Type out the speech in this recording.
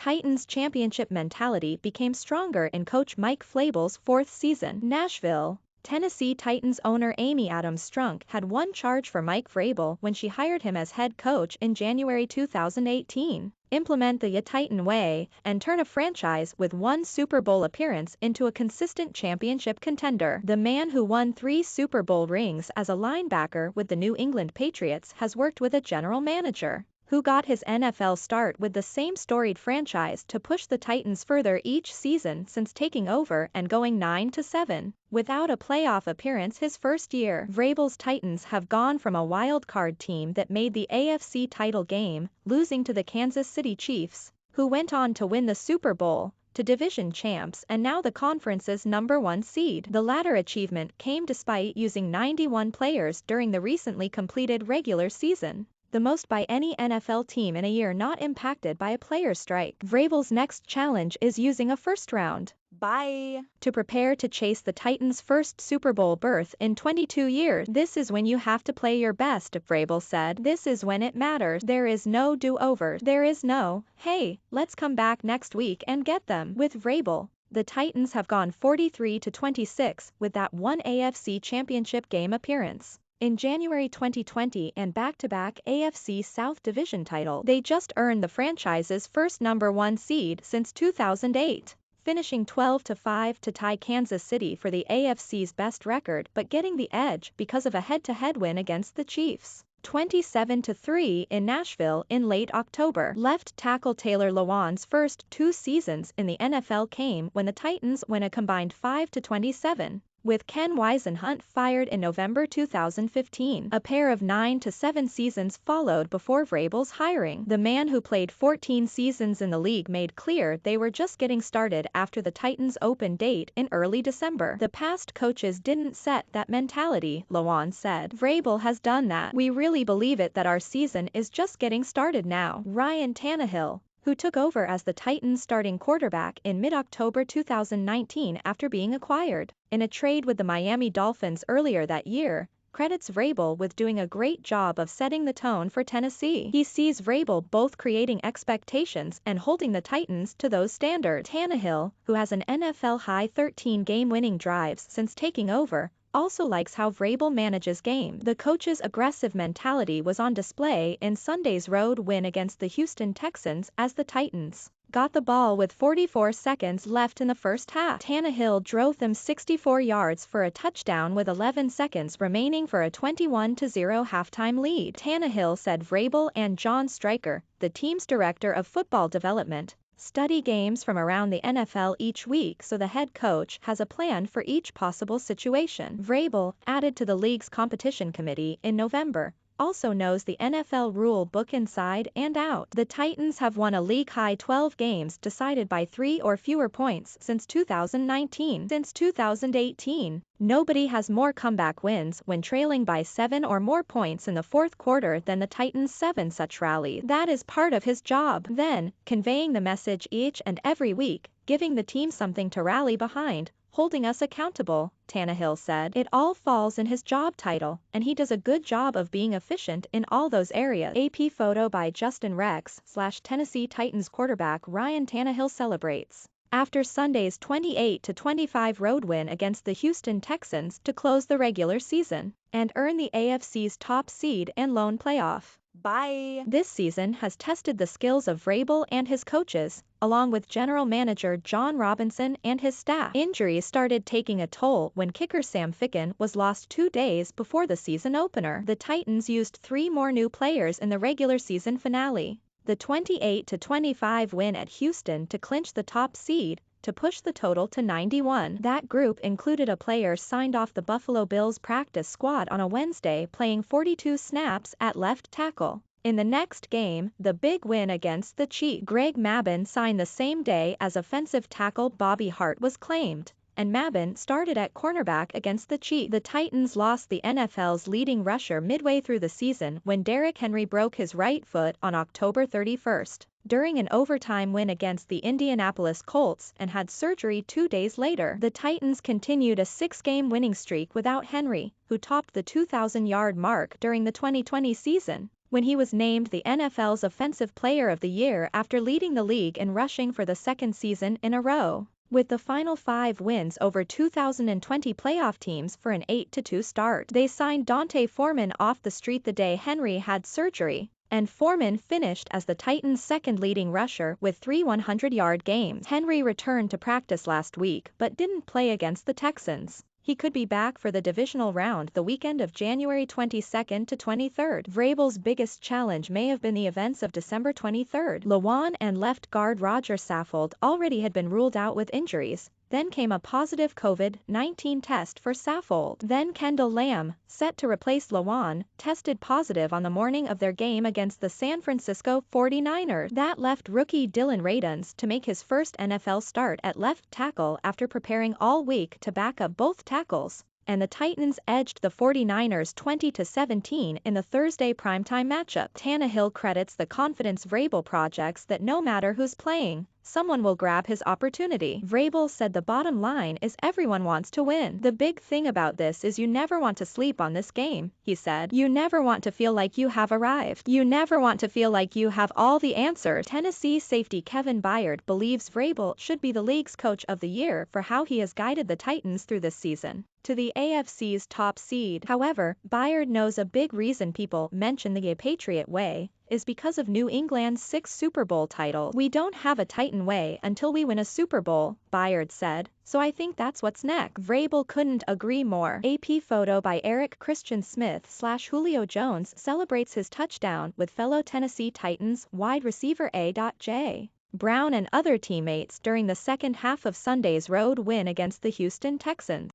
Titans' championship mentality became stronger in coach Mike Flabel's fourth season. Nashville, Tennessee Titans owner Amy Adams Strunk had one charge for Mike Vrabel when she hired him as head coach in January 2018. Implement the Titan way and turn a franchise with one Super Bowl appearance into a consistent championship contender. The man who won 3 Super Bowl rings as a linebacker with the New England Patriots has worked with a general manager who got his NFL start with the same storied franchise to push the Titans further each season since taking over and going 9-7. Without a playoff appearance his first year, Vrabel's Titans have gone from a wild card team that made the AFC title game, losing to the Kansas City Chiefs, who went on to win the Super Bowl, to division champs and now the conference's #1 seed. The latter achievement came despite using 91 players during the recently completed regular season, the most by any NFL team in a year not impacted by a player strike. Vrabel's next challenge is using a first-round bye to prepare to chase the Titans' first Super Bowl berth in 22 years. This is when you have to play your best, Vrabel said. This is when it matters. There is no do-over. There is no, hey, let's come back next week and get them. With Vrabel, the Titans have gone 43-26 with that one AFC Championship game appearance in January 2020 and back-to-back AFC South Division title. They just earned the franchise's first #1 seed since 2008, finishing 12-5 to tie Kansas City for the AFC's best record but getting the edge because of a head-to-head win against the Chiefs, 27-3 in Nashville in late October. Left tackle Taylor Lewan's first 2 seasons in the NFL came when the Titans went a combined 5-27. With Ken Whisenhunt fired in November 2015. A pair of 9-7 seasons followed before Vrabel's hiring. The man who played 14 seasons in the league made clear they were just getting started after the Titans' open date in early December. The past coaches didn't set that mentality, Lewan said. Vrabel has done that. We really believe it that our season is just getting started now. Ryan Tannehill, who took over as the Titans' starting quarterback in mid-October 2019 after being acquired in a trade with the Miami Dolphins earlier that year, credits Vrabel with doing a great job of setting the tone for Tennessee. He sees Vrabel both creating expectations and holding the Titans to those standards. Tannehill, who has an NFL-high 13 game-winning drives since taking over, also likes how Vrabel manages games. The coach's aggressive mentality was on display in Sunday's road win against the Houston Texans as the Titans got the ball with 44 seconds left in the first half. Tannehill drove them 64 yards for a touchdown with 11 seconds remaining for a 21-0 halftime lead. Tannehill said Vrabel and John Streicher, the team's director of football development, study games from around the NFL each week so the head coach has a plan for each possible situation. Vrabel, added to the league's competition committee in November, also knows the NFL rule book inside and out. The Titans have won a league-high 12 games decided by 3 or fewer points since 2019. Since 2018, nobody has more comeback wins when trailing by 7 or more points in the fourth quarter than the Titans' 7 such rallies. That is part of his job. Then, conveying the message each and every week, giving the team something to rally behind, holding us accountable, Tannehill said. It all falls in his job title, and he does a good job of being efficient in all those areas. AP photo by Justin Rex / Tennessee Titans quarterback Ryan Tannehill celebrates after Sunday's 28-25 road win against the Houston Texans to close the regular season and earn the AFC's top seed and lone playoff bye. This season has tested the skills of Vrabel and his coaches, along with general manager John Robinson and his staff. Injuries started taking a toll when kicker Sam Ficken was lost 2 days before the season opener. The Titans used 3 more new players in the regular season finale, the 28-25 win at Houston to clinch the top seed, to push the total to 91. That group included a player signed off the Buffalo Bills practice squad on a Wednesday playing 42 snaps at left tackle. In the next game, the big win against the Chiefs, Greg Mabin signed the same day as offensive tackle Bobby Hart was claimed, and Mabin started at cornerback against the Chiefs. The Titans lost the NFL's leading rusher midway through the season when Derrick Henry broke his right foot on October 31st. During an overtime win against the Indianapolis Colts and had surgery 2 days later. The Titans continued a 6-game winning streak without Henry, who topped the 2,000-yard mark during the 2020 season. when he was named the NFL's Offensive Player of the Year after leading the league in rushing for the second season in a row. With the final 5 wins over 2020 playoff teams for an 8-2 start. They signed D'Onta Foreman off the street the day Henry had surgery, and Foreman finished as the Titans' second leading rusher with 3 100-yard games. Henry returned to practice last week but didn't play against the Texans. He could be back for the divisional round the weekend of January 22nd to 23rd. Vrabel's biggest challenge may have been the events of December 23rd. Lewan and left guard Roger Saffold already had been ruled out with injuries. Then came a positive COVID-19 test for Saffold. Then Kendall Lamb, set to replace Lewan, tested positive on the morning of their game against the San Francisco 49ers. That left rookie Dillon Radunz to make his first NFL start at left tackle after preparing all week to back up both tackles, and the Titans edged the 49ers 20-17 in the Thursday primetime matchup. Tannehill credits the confidence Vrabel projects that no matter who's playing, someone will grab his opportunity. Vrabel said the bottom line is everyone wants to win. The big thing about this is you never want to sleep on this game, he said. You never want to feel like you have arrived. You never want to feel like you have all the answers. Tennessee safety Kevin Byard believes Vrabel should be the league's coach of the year for how he has guided the Titans through this season to the AFC's top seed. However, Byard knows a big reason people mention the Patriot way is because of New England's 6 Super Bowl titles. We don't have a Titan way until we win a Super Bowl, Byard said, so I think that's what's next. Vrabel couldn't agree more. AP photo by Eric Christian Smith/Julio Jones celebrates his touchdown with fellow Tennessee Titans wide receiver A.J. Brown and other teammates during the second half of Sunday's road win against the Houston Texans.